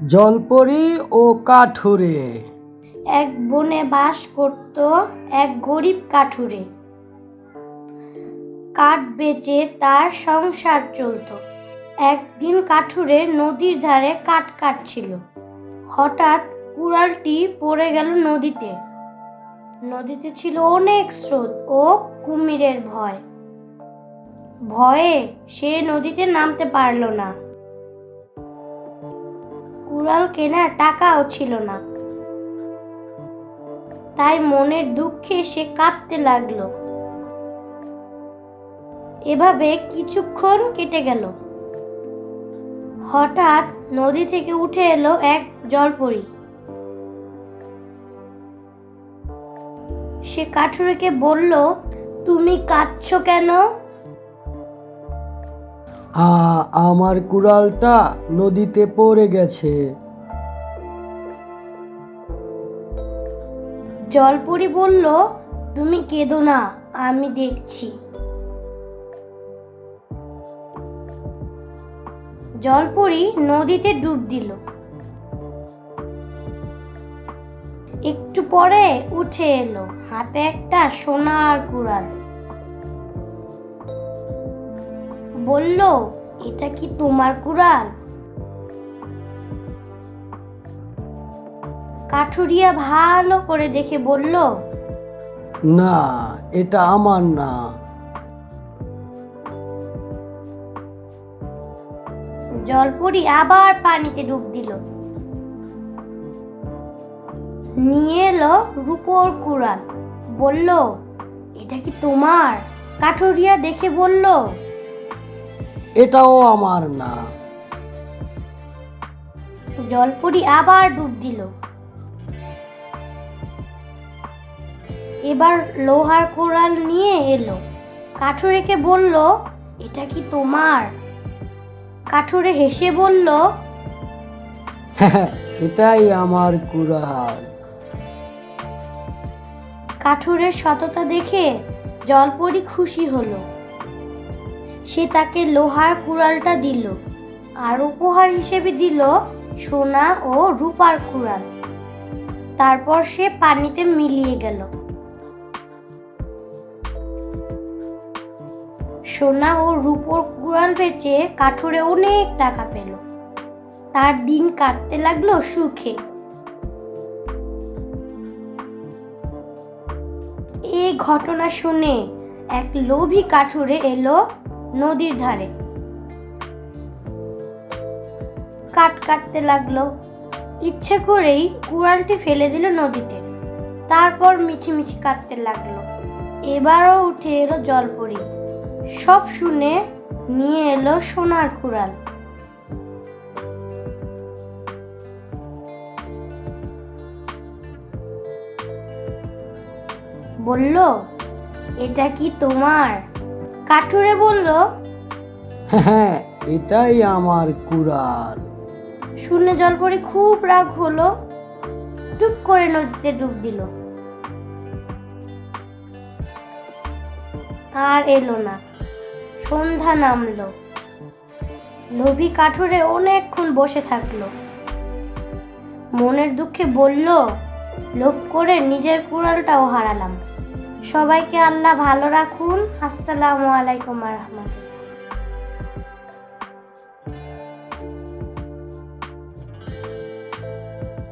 জলপরি ও কাঠুরে। এক বনে বাস করত এক গরিব কাঠুরে। কাঠ বেচে তার সংসার চলত। একদিন কাঠুরে নদীর ধারে কাঠ কাটছিল। হঠাৎ কুড়ালটি পড়ে গেল নদীতে। নদীতে ছিল অনেক স্রোত ও কুমিরের ভয়। ভয়ে সে নদীতে নামতে পারল না। কুড়াল কেনার টাকাও ছিল না। তাই মনের দুঃখে সে কাঁদতে লাগলো। এভাবে কিছুক্ষণ কেটে গেল। হঠাৎ নদী থেকে উঠে এলো এক জলপরি। সে কাঠুরেকে বলল, তুমি কাঁদছো কেন? আমার কুড়ালটা নদীতে পড়ে গেছে। জলপরি বলল, তুমি কেঁদো না, আমি দেখছি। জলপরি নদীতে ডুব দিল। একটু পরে উঠে এলো হাতে একটা সোনার কুড়াল। বলল, এটা কি তোমার কুড়াল? কাঠুরিয়া ভালো করে দেখে বলল, না, এটা আমার না। জলপরি আবার পানিতে ডুব দিল। নিয়ে এলো রূপোর কুড়াল। বলল, এটা কি তোমার? কাঠুরিয়া দেখে বলল, এটাও আমার না। জলপরি আবার ডুব দিল। এবার লোহার কুড়াল নিয়ে এলো। কাঠুরেকে বলল, এটা কি তোমার? কাঠুরে হেসে বলল, এটাই আমার কুড়াল। কাঠুরের সততা দেখে জলপরি খুশি হলো। সে তাকে লোহার কুড়ালটা দিল আর উপহার হিসেবে দিল সোনা ও রূপার কুড়াল। তারপর সে পানিতে মিলিয়ে গেল। সোনা ও রূপোর কুড়াল বেচে কাঠুরে অনেক টাকা পেল। তার দিন কাটতে লাগলো সুখে। এই ঘটনা শুনে এক লোভী কাঠুরে এলো নদীর ধারে। কাঠ কাটতে লাগলো। ইচ্ছে করেই কুড়ালটি ফেলে দিল নদীতে। তারপর মিছিমিছি কাটতে লাগলো। এবারও উঠে এলো জলপরি। সব শুনে নিয়ে এলো সোনার কুড়াল। বলল, এটা কি তোমার? কাঠুরে বলল, হ্যাঁ, এটাই আমার কুড়াল। শুনে জলপরি খুব রাগ হলো। টুপ করে নদীতে ডুব দিল। আর এলো না। সন্ধ্যা নামলো। লোভী কাঠুরে অনেকক্ষণ বসে থাকলো। মনের দুঃখে বলল, লোভ করে নিজের কুড়ালটাও হারালাম। সবাইকে আল্লাহ ভালো রাখুন। আসসালামু আলাইকুম ওয়া রাহমাতুল্লাহ।